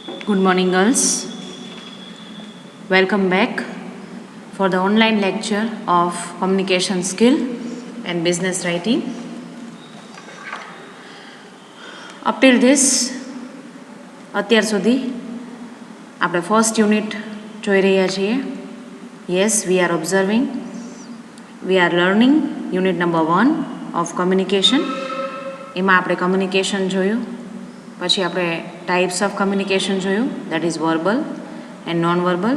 Good morning, girls. Welcome back for the online lecture of communication skill and business writing. Up till this, અત્યાર સુધી આપણે first unit જોઈ રહ્યા છીએ. Yes, we are observing, we are learning unit number 1 of communication. એમાં આપણે communication જોયું, પછી આપણે ટાઈપ્સ ઓફ કમ્યુનિકેશન જોયું, that is verbal and non verbal.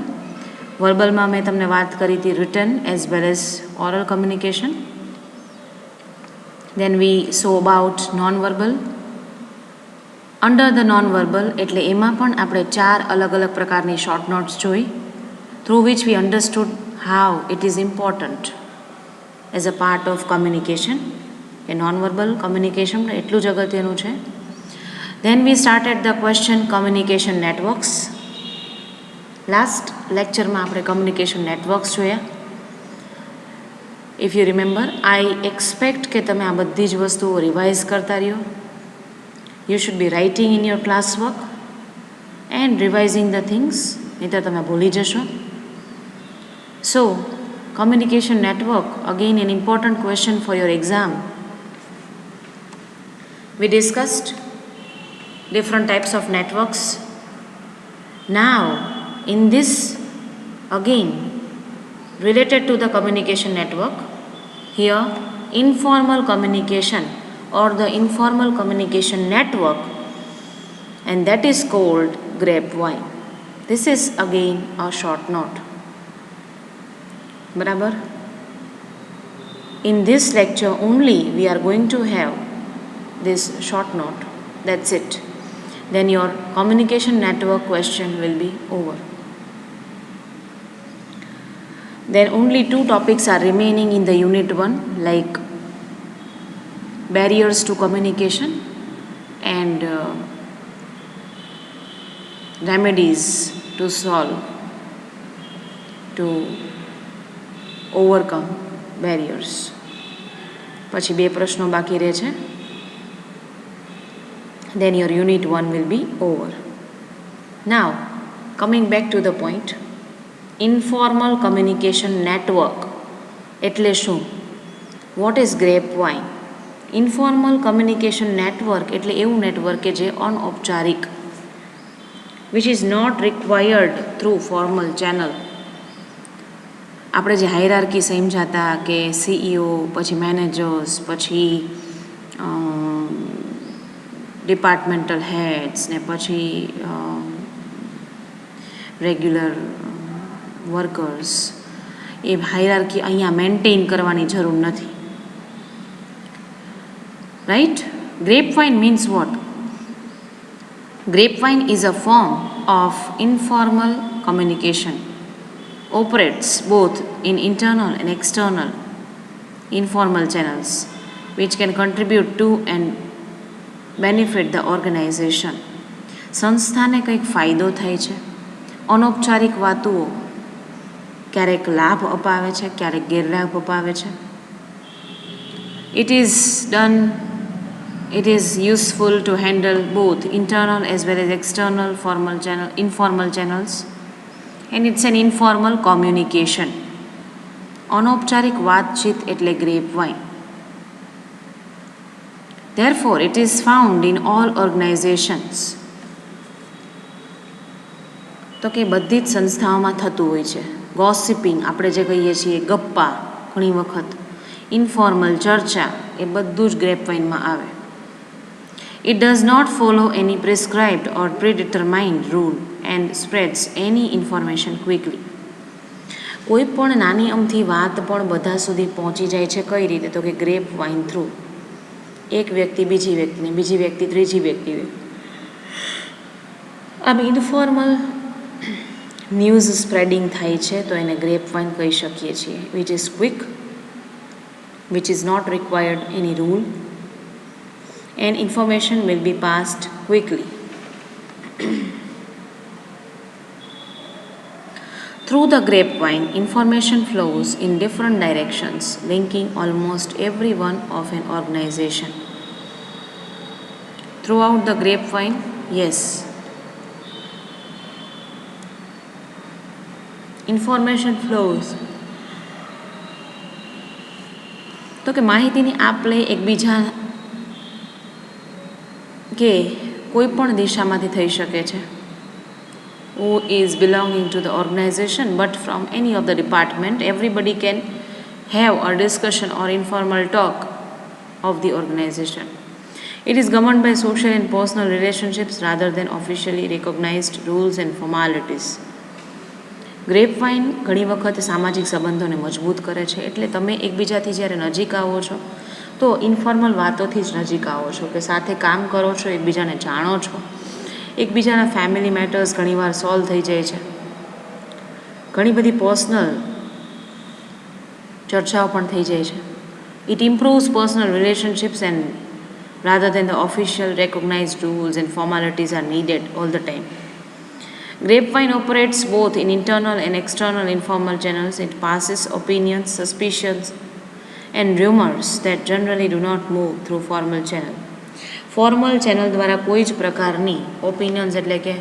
વર્બલમાં મેં તમને વાત કરી હતી written as well as oral communication. Then we saw about non verbal. Under the non verbal એટલે એમાં પણ આપણે 4 અલગ અલગ પ્રકારની શોર્ટ નોટ્સ જોઈ, through which we understood how it is important as a part of communication. A non verbal communication એટલું જ અગત્યનું છે. Then we started the question communication networks. Last lecture માં આપણે communication networks જોયા. If you remember, I expect કે તમે આ બધી જ વસ્તુઓ રિવાઇઝ કરતા રહ્યો. You should be writing in your classwork and revising the things, નહીં તો તમે ભૂલી જશો. So, communication network, again an important question for your exam. We discussed different types of networks. Now, in this, again, related to the communication network, here, informal communication or the informal communication network, and that is called grapevine. This is again a short note. Barabar? In this lecture only, we are going to have this short note. That's it. Then your communication network question will be over. Then only 2 topics are remaining in the unit 1, like barriers to communication and remedies to solve, to overcome barriers. પછી 2 પ્રશ્નો બાકી રહે છે. Then your unit 1 will be over. Now, coming back to the point, informal communication network એટલે શું? What is grapevine? Informal communication network એટલે એવું network કે જે અનૌપચારિક, which is not required through formal channel. આપણે જે હાયરાર્કી સમજાતા કે CEO, પછી મેનેજર્સ, પછી ડિપાર્ટમેન્ટલ હેડ્સ ને પછી રેગ્યુલર વર્કર્સ, એ હાયરાર્કી અહીંયા મેન્ટેન કરવાની જરૂર નથી. Right? Grapevine means what? Grapevine is a form of informal communication. Operates both in internal and external informal channels, which can contribute to and benefit the organization. સંસ્થાને કંઈક ફાયદો થાય છે. અનૌપચારિક વાતુઓ ક્યારેક લાભ અપાવે છે, ક્યારેક ગેરલાભ અપાવે છે. It is useful to handle both internal as well as external informal channels, and it's an informal communication. અનૌપચારિક વાતચીત એટલે grapevine. Therefore, it is found in all organizations. તો કે બધી જ સંસ્થાઓમાં થતું હોય છે. ગોસિપિંગ આપણે જે કહીએ છીએ, ગપ્પા, ઘણી વખત ઇન્ફોર્મલ ચર્ચા, એ બધું જ ગ્રેપવાઇનમાં આવે. It does not follow any prescribed or predetermined rule and spreads any information quickly. કોઈ પણ નાની અમથી વાત પણ બધા સુધી પહોંચી જાય છે. કઈ રીતે? તો કે ગ્રેપવાઇન થ્રુ. એક વ્યક્તિ બીજી વ્યક્તિને, બીજી વ્યક્તિ ત્રીજી વ્યક્તિને. આમ ઇન્ફોર્મલ ન્યૂઝ સ્પ્રેડિંગ થાય છે, તો એને ગ્રેપવાઇન કહી શકીએ છીએ. Which is quick, which is not required any rule, and information will be passed quickly. Through the grapevine, information flows in different directions, linking almost everyone of an organization. Throughout the grapevine, yes, information flows, તો કે માહિતીની આપ-લે એકબીજા કે કોઈ પણ દિશામાંથી થઈ શકે છે. who is belonging to the organization but from any of the department, everybody can have a discussion or informal talk of the organization. It is governed by social and personal relationships rather than officially recognized rules and formalities. ગ્રેપવાઇન ઘણી વખત સામાજિક સંબંધોને મજબૂત કરે છે. એટલે તમે એકબીજાથી જ્યારે નજીક આવો છો તો ઇન્ફોર્મલ વાતોથી જ નજીક આવો છો, કે સાથે કામ કરો છો, એકબીજાને જાણો છો, એકબીજાના ફેમિલી મેટર્સ ઘણીવાર સોલ્વ થઈ જાય છે, ઘણી બધી પર્સનલ ચર્ચાઓ પણ થઈ જાય છે. It improves personal relationships and rather than the official recognized rules and formalities are needed all the time. Grapevine operates both in internal and external informal channels. It passes opinions, suspicions, and rumors that generally do not move through formal channel. Formal channel દ્વારા કોઈ જ પ્રકારની opinions એટલે કે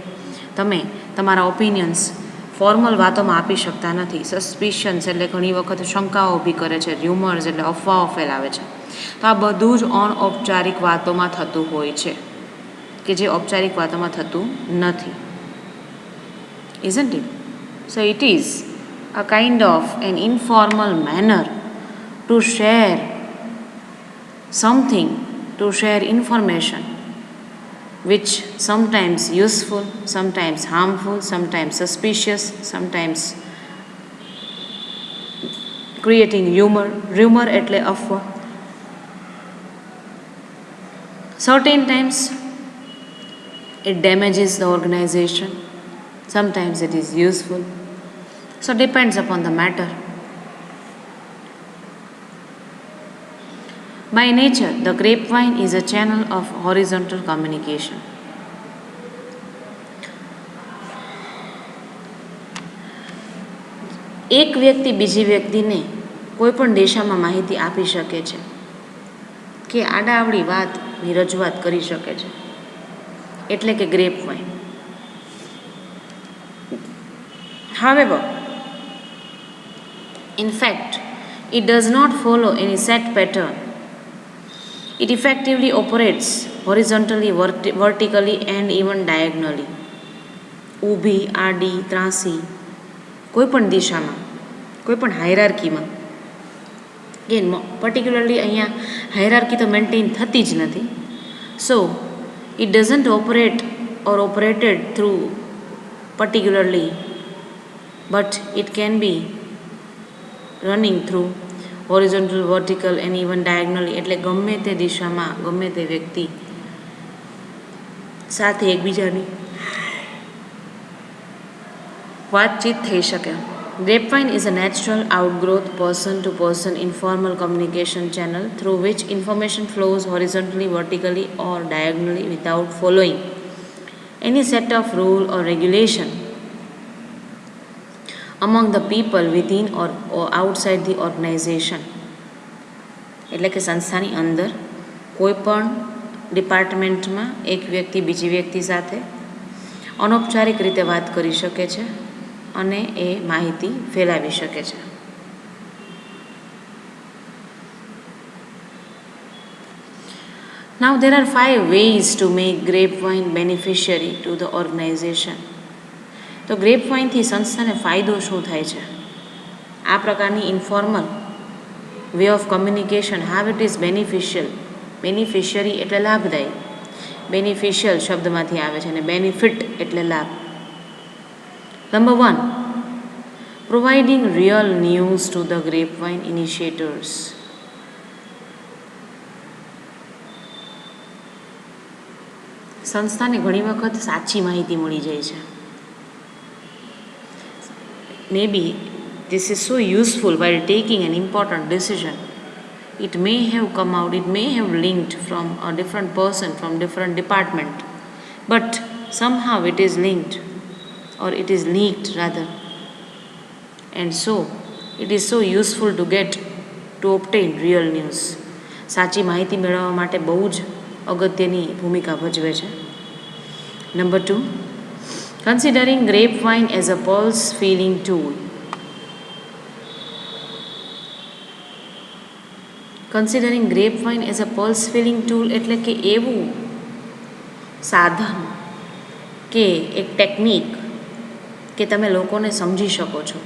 તમે તમારા opinions formal વાતોમાં આપી શકતા નથી. સસ્પિશન્સ એટલે ઘણી વખત શંકાઓ ઊભી કરે છે. ર્યુમર્સ એટલે અફવાઓ ફેલાવે છે. તો આ બધું જ અનૌપચારિક વાતોમાં થતું હોય છે, કે જે ઔપચારિક વાતોમાં થતું નથી. Isn't it? So it is a kind of an informal manner to share something, to share information, which sometimes useful, sometimes harmful, sometimes suspicious, sometimes creating rumor. Rumor એટલે અફવા. Certain times it damages the organization, sometimes it is useful. So depends upon the matter. By nature, the grapevine is a channel of horizontal communication. એક વ્યક્તિ બીજી વ્યક્તિને કોઈ પણ દિશામાં માહિતી આપી શકે છે, કે આડાઅવળી વાતની રજૂઆત કરી શકે છે, એટલે કે ગ્રેપવાઇન. However, in fact, it does not follow any set pattern. It effectively operates horizontally, vertically and even diagonally. ઊભી, આડી, ત્રાસી, કોઈ પણ દિશામાં, કોઈ પણ હાયરાર્કીમાં. કે પર્ટિક્યુલરલી અહીંયા હાયરાર્કી તો મેન્ટેન થતી જ નથી. સો it doesn't operate or operated through particularly, but it can be running through horizontal, vertical and even diagonally. એટલે ગમે તે દિશામાં ગમે તે વ્યક્તિ સાથે એકબીજાની વાતચીત થઈ શકે. Grapevine is a natural outgrowth, person-to-person informal communication channel through which information flows horizontally, vertically or diagonally without following any set of rule or regulation among the people within or outside the organization. એટલે કે સંસ્થાની અંદર કોઈ પણ ડિપાર્ટમેન્ટમાં એક વ્યક્તિ બીજી વ્યક્તિ સાથે અનૌપચારિક રીતે વાત કરી શકે છે અને એ માહિતી ફેલાવી શકે છે. Now there are 5 ways to make grapevine beneficiary to the organization. તો ગ્રેપવાઇનથી સંસ્થાને ફાયદો શું થાય છે? આ પ્રકારની informal way of communication, how it is beneficial. Beneficiary એટલે લાભદાયી. બેનિફિશિયલ શબ્દમાંથી આવે છે અને બેનિફિટ એટલે લાભ. Number 1, providing real news to the grapevine initiators. સંસ્થાને ઘણી વખત સાચી માહિતી મળી જાય છે. Maybe this is so useful while taking an important decision. It may have come out, it may have linked from a different person, from different department, but somehow it is linked, or it is leaked rather, and so it is so useful to obtain real news. સાચી માહિતી મેળવવા માટે બહુ જ અગત્યની ભૂમિકા ભજવે છે. Number 2, considering grapevine as a pulse feeling tool. Considering grapevine as a pulse feeling tool એટલે કે એવું સાધન કે એક ટેકનિક કે તમે લોકોને સમજી શકો છો,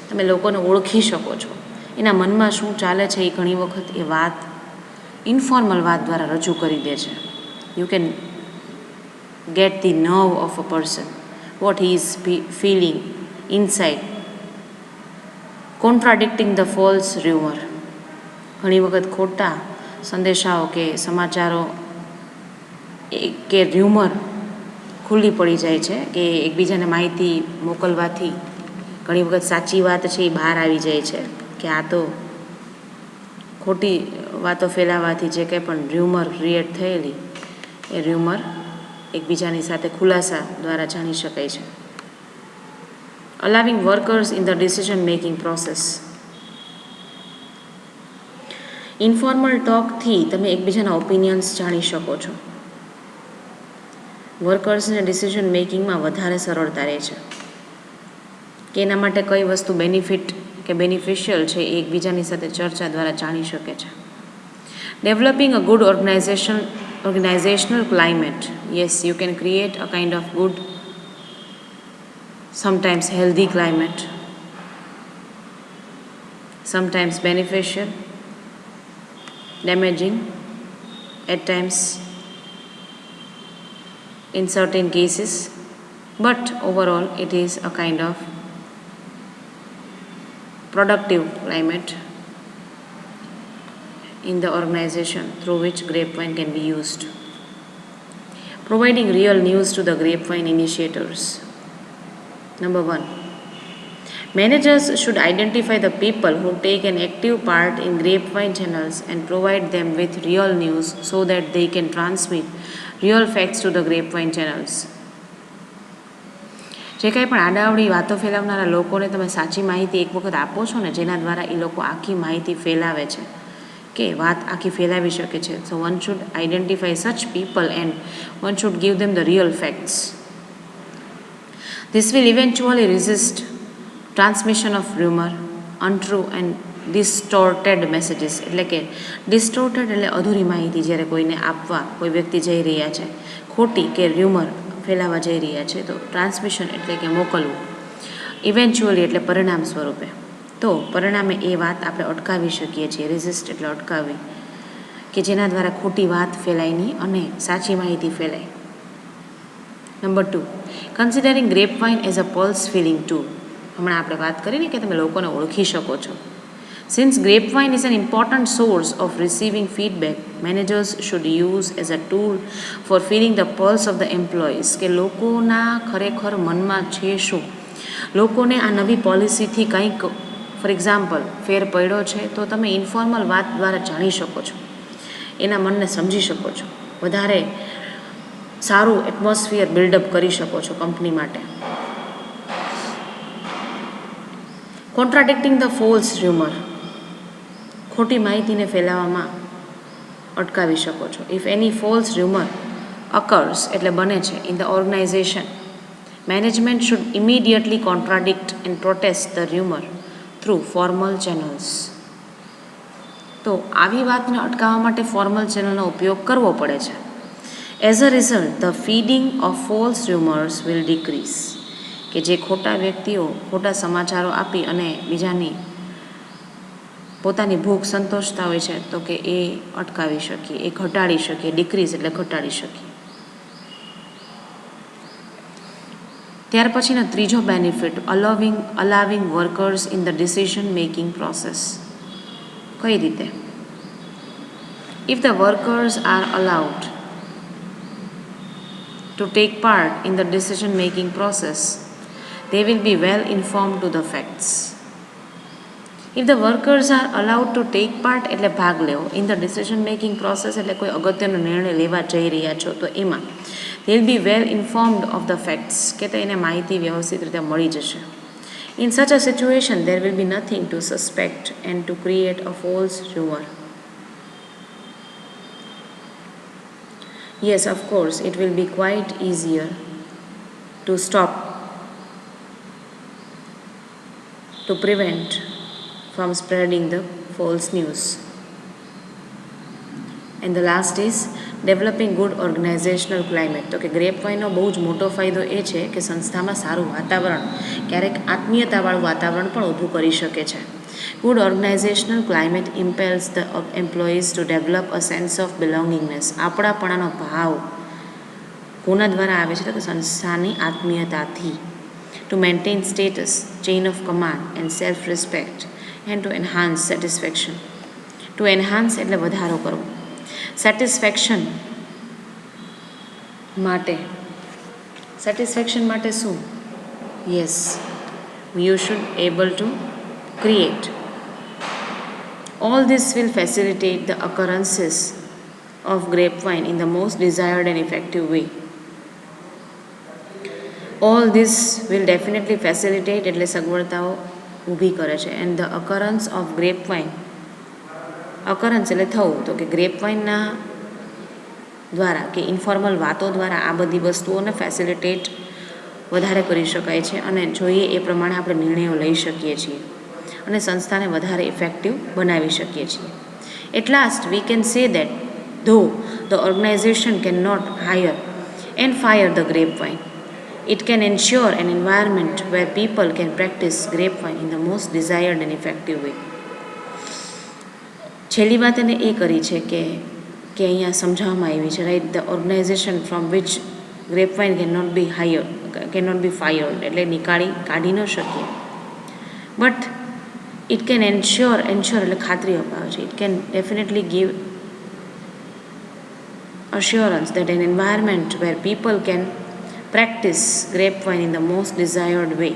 તમે લોકોને ઓળખી શકો છો, એના મનમાં શું ચાલે છે એ ઘણી વખત એ વાત ઇન્ફોર્મલ વાત દ્વારા રજૂ કરી દે છે. You can get the nerve of a person, what he is feeling inside, contradicting the false rumour. ઘણી વખત ખોટા સંદેશાઓ કે સમાચારો કે રૂમર ખુલ્લી પડી જાય છે કે એકબીજાને માહિતી મોકલવાથી ઘણી વખત સાચી વાત છે એ બહાર આવી જાય છે કે આ તો ખોટી વાતો ફેલાવવાથી જે કંઈ પણ રૂમર ક્રિએટ થયેલી એ રૂમર એકબીજાની સાથે ખુલાસા દ્વારા જાણી શકાય છે. Allowing workers in the decision making process. Informal ટોકથી તમે એકબીજાના ઓપિનિયન્સ જાણી શકો છો. વર્કર્સને ડિસિઝન મેકિંગમાં વધારે સરળતા રહે છે કે એના માટે કઈ વસ્તુ બેનિફિટ કે બેનિફિશિયલ છે એ એકબીજાની સાથે ચર્ચા દ્વારા જાણી શકે છે. Developing a good organizational climate. Yes, you can create a kind of good, sometimes healthy climate, sometimes beneficial, damaging, at times in certain cases, but overall it is a kind of productive climate in the organization through which grapevine can be used. Providing real news to the grapevine initiators. Number 1. Managers should identify the people who take an active part in grapevine channels and provide them with real news so that they can transmit real facts to the grapevine channels. જે કાંઈ પણ આડાવડી વાતો ફેલાવનારા લોકોને તમે સાચી માહિતી એક વખત આપો છો ને, જેના દ્વારા એ લોકો આખી માહિતી ફેલાવે છે કે વાત આખી ફેલાવી શકે છે. So one should identify such people and one should give them the real facts. This will eventually resist transmission of rumour, untrue and distorted messages. એટલે કે ડિસ્ટોર્ટેડ એટલે અધૂરી માહિતી જ્યારે કોઈને આપવા કોઈ વ્યક્તિ જઈ રહ્યા છે, ખોટી કે રૂમર ફેલાવા જઈ રહ્યા છે, તો ટ્રાન્સમિશન એટલે કે મોકલવું, ઇવેન્ચ્યુઅલી એટલે પરિણામ સ્વરૂપે. તો પરિણામે એ વાત આપણે અટકાવી શકીએ છીએ. રેઝિસ્ટ એટલે અટકાવવી, કે જેના દ્વારા ખોટી વાત ફેલાય નહીં અને સાચી માહિતી ફેલાય. Number 2. Considering grapevine as a pulse feeling tool. હમણાં આપણે વાત કરીને કે તમે લોકોને ઓળખી શકો છો. Since grapevine is an important source of receiving feedback, managers should use as a tool for feeling the pulse of the employees. કે લોકોના ખરેખર મનમાં છે શું, લોકોને આ નવી પોલિસીથી કંઈક ફોર એક્ઝામ્પલ ફેર પડ્યો છે, તો તમે ઇન્ફોર્મલ વાત દ્વારા જાણી શકો છો, એના મનને સમજી શકો છો, વધારે સારું એટમોસ્ફિયર બિલ્ડઅપ કરી શકો છો કંપની માટે. Contradicting the false rumour. ખોટી માહિતીને ફેલાવવામાં અટકાવી શકો છો. If any false rumour occurs એટલે બને છે in the organisation, management should immediately contradict and protest the rumour through formal channels. તો આવી વાતને અટકાવવા માટે ફોર્મલ ચેનલનો ઉપયોગ કરવો પડે છે. As a result the feeding of false rumours will decrease. કે જે ખોટા વ્યક્તિઓ ખોટા સમાચારો આપી અને બીજાની પોતાની ભૂખ સંતોષતા હોય છે, તો કે એ અટકાવી શકીએ, એ ઘટાડી શકીએ. ડિક્રીઝ એટલે ઘટાડી શકીએ. ત્યાર પછીનો ત્રીજો benefit, allowing workers in the decision making process. કઈ રીતે? If the workers are allowed to take part in the decision making process, they will be well informed to the facts. If the workers are allowed to take part એટલે ભાગ લેવો, in the decision making process એટલે કોઈ અગત્યનો નિર્ણય લેવા જઈ રહ્યા છો તો એમાં they will be well informed of the facts, કે તો એને માહિતી વ્યવસ્થિત રીતે મળી જશે. In such a situation there will be nothing to suspect and to create a false rumor. Yes, of course, it will be quite easier to stop, to prevent from spreading the false news. And the last is developing good organisational climate. તો કે grape વાઇનનો બહુ જ મોટો ફાયદો એ છે કે સંસ્થામાં સારું વાતાવરણ, ક્યારેક આત્મીયતાવાળું વાતાવરણ પણ ઊભું કરી શકે છે. Good organisational climate impels the employees to develop a sense of belongingness. આપણાપણાનો ભાવ કોના દ્વારા આવે છે? તો કે સંસ્થાની આત્મીયતાથી. To maintain status, chain of command and self respect and to enhance satisfaction. To enhance એટલે વધારો કરવો. સેટિસ્ફેક્શન માટે શું? Yes, you should able to create. All this will facilitate the occurrences of grapevine in the most desired and effective way. All this will definitely facilitate એટલે સગવડતાઓ ઊભી કરે છે. And the occurrence of grapevine, occurrence એટલે થવું, તો કે ગ્રેપવાઇનના દ્વારા કે ઇન્ફોર્મલ વાતો દ્વારા આ બધી વસ્તુઓને ફેસિલિટેટ વધારે કરી શકાય છે અને જોઈએ એ પ્રમાણે આપણે નિર્ણયો લઈ શકીએ છીએ અને સંસ્થાને વધારે ઇફેક્ટિવ બનાવી શકીએ છીએ. At last we can say that though the organisation can not hire and fire the grapevine, it can ensure an environment where people can practice grapevine in the most desired and effective way. છેલ્લી વાત એને એ કરી છે કે અહીંયા સમજાવવામાં આવી છે, right, the organisation from which grapevine can not be fired એટલે કાઢી ન શકીએ, બટ ઇટ કેન એન્શ્યોર એટલે ખાતરી અપાવે છે, it can definitely give assurance that an environment where people can practice grapevine in the most desired way,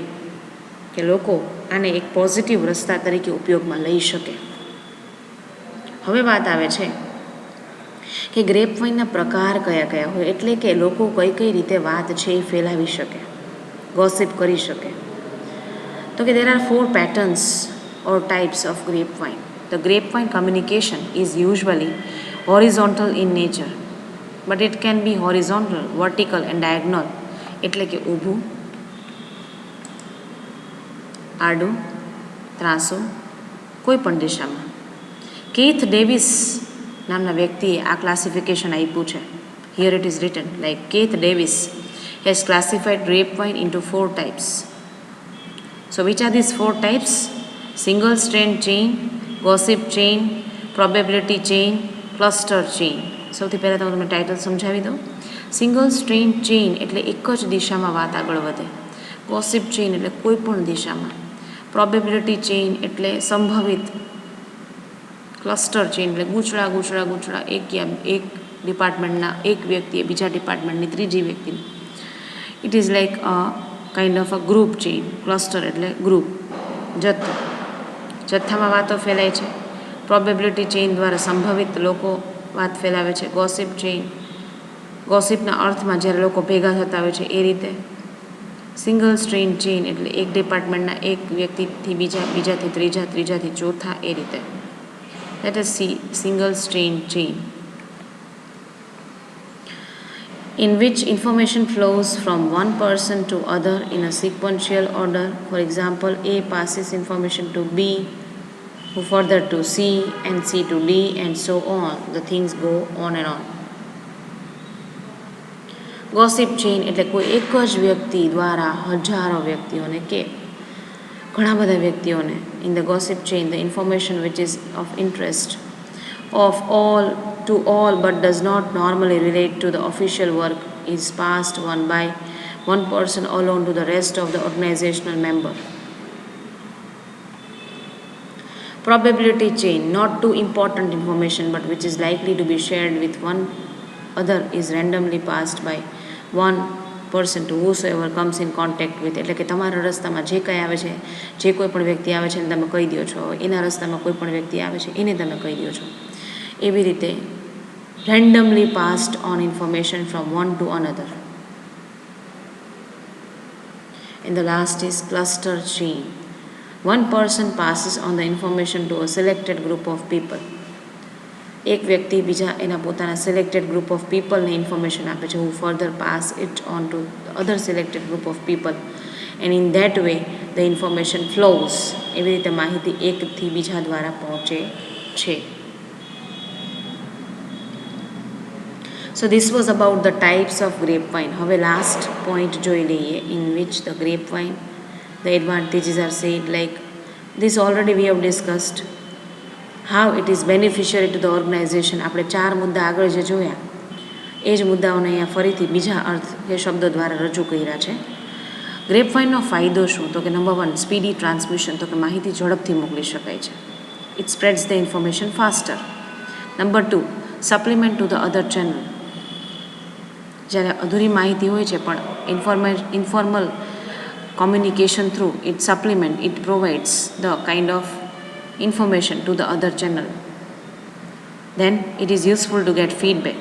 કે લોકો આને એક પોઝિટિવ રસ્તા તરીકે ઉપયોગમાં લઈ શકે. હવે વાત આવે છે કે ગ્રેપવાઇનના પ્રકાર કયા કયા હોય, એટલે કે લોકો કઈ રીતે વાત છે એ ફેલાવી શકે, ગોસિપ કરી શકે. તો કે there are 4 patterns or types of grapevine. The grapevine communication is usually horizontal in nature, but it can be horizontal, vertical and diagonal, એટલે કે ઊભું, આડું, ત્રાંસું, કોઈ પણ દિશામાં. કીથ ડેવિસ નામના વ્યક્તિએ આ ક્લાસિફિકેશન આપ્યું છે. Here it is return like Keith Davis has classified grapevine into 4 types. So which are these 4 types? Single strand chain, gossip chain, probability chain, cluster chain. સૌથી પહેલાં તો તમને ટાઇટલ સમજાવી દઉં. સિંગલ સ્ટ્રેન્ડ ચેઇન એટલે એક જ દિશામાં વાત આગળ વધે. ગોસિપ ચેઇન એટલે કોઈ પણ દિશામાં. પ્રોબેબિલિટી ચેઇન એટલે સંભવિત. ક્લસ્ટર ચેઇન એટલે ગૂંચળા એક ડિપાર્ટમેન્ટના એક વ્યક્તિએ બીજા ડિપાર્ટમેન્ટની ત્રીજી વ્યક્તિને. It is like a kind of a group chain. Cluster એટલે ગ્રુપ, જથ્થામાં વાતો ફેલાય છે. પ્રોબેબિલિટી ચેઇન દ્વારા સંભવિત લોકો વાત ફેલાવે છે. ગોસિપના અર્થમાં જ્યારે લોકો ભેગા થતા હોય છે એ રીતે. સિંગલ સ્ટ્રેન્ડ ચેઇન એટલે એક ડિપાર્ટમેન્ટના એક વ્યક્તિથી બીજાથી ત્રીજા, ત્રીજાથી ચોથા, એ રીતે. Let us see single strand chain, in which information flows from one person to other in a sequential order. For example, A passes information to B, who further to C, and C to D, and so on. The things go on and on. Gossip chain એટલે કોઈ એક જ વ્યક્તિ દ્વારા હજારો વ્યક્તિઓને કે ઘણા બધા વ્યક્તિઓને. In the gossip chain the information which ease of interest of all to all but does not normally relate to the official work is passed on by one person alone to the rest of the organizational member. Probability chain, not too important information but which is likely to be shared with one other is randomly passed by one person to whosoever comes in contact with. એટલે કે તમારા રસ્તામાં જે કંઈ આવે છે, જે કોઈ પણ વ્યક્તિ આવે છે એને તમે કહી દો છો, એના રસ્તામાં કોઈ પણ વ્યક્તિ આવે છે એને તમે કહી દો છો. એવી રીતે randomly passed on information from one to another. And the last is cluster chain. One person passes on the information to a selected group of people. એક વ્યક્તિ બીજા એના પોતાના સિલેક્ટેડ ગ્રુપ ઓફ પીપલને ઇન્ફોર્મેશન આપે છે, who further pass it on to the other selected group of people, and in that way the information flows. એવી રીતે માહિતી એકથી બીજા દ્વારા પહોંચે છે. So this was about the types of grapevine. હવે લાસ્ટ પોઈન્ટ જોઈ લઈએ in which the grapevine, the advantages are said, like this already we have discussed. How it is beneficiary to the organization. આપણે 4 મુદ્દા આગળ જે જોયા એ જ મુદ્દાઓને અહીંયા ફરીથી બીજા અર્થ એ શબ્દો દ્વારા રજૂ કર્યા છે. ગ્રેપવાઇનનો ફાયદો શું? તો કે નંબર 1, સ્પીડી ટ્રાન્સમિશન, તો કે માહિતી ઝડપથી મોકલી શકાય છે. It spreads the information faster. Number 2, supplement to the other channel. જ્યારે અધૂરી માહિતી હોય છે પણ informal communication through it supplement, it provides the kind of information to the other channel. Then it is useful to get feedback.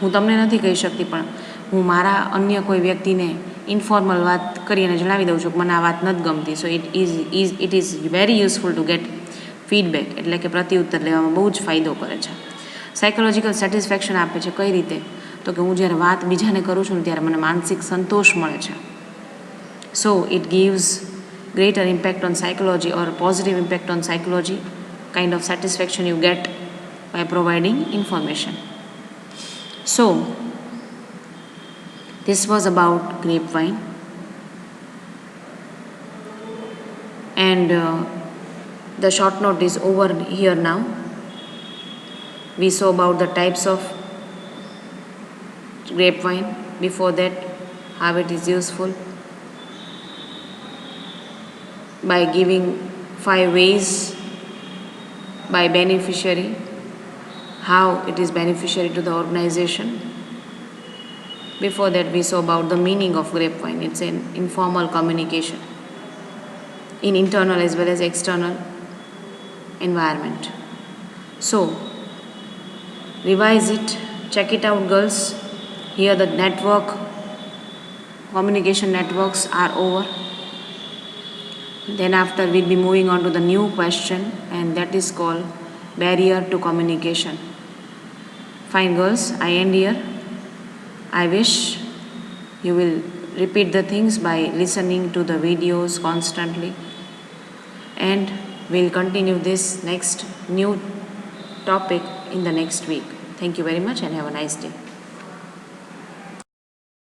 હું તમને નથી કહી શકતી પણ હું મારા અન્ય કોઈ વ્યક્તિને ઇન્ફોર્મલ વાત કરી અને જણાવી દઉં છું કે મને આ વાત નથી ગમતી. So it is very useful two gate feedback, એટલે કે પ્રત્યુત્તર લેવામાં બહુ જ ફાયદો કરે છે. સાયકોલોજીકલ સેટિસ્ફેક્શન આપે છે. કઈ રીતે? તો કે હું જ્યારે વાત બીજાને કરું છું ત્યારે મને માનસિક સંતોષ મળે છે. So it gives greater impact on psychology, or positive impact on psychology, kind of satisfaction you get by providing information. So this was about grapevine, and the short note is over here now. We saw about the types of grapevine. Before that, how it is useful by giving 5 ways by beneficiary, how it is beneficiary to the organization. Before that, we saw about the meaning of grapevine. It's an informal communication in internal as well as external environment. So revise it, check it out, girls. Here the communication networks are over. Then after we'll be moving on to the new question, and that is called barrier to communication. Fine, girls, I end here. I wish you will repeat the things by listening to the videos constantly, and we'll continue this next new topic in the next week. Thank you very much and have a nice day.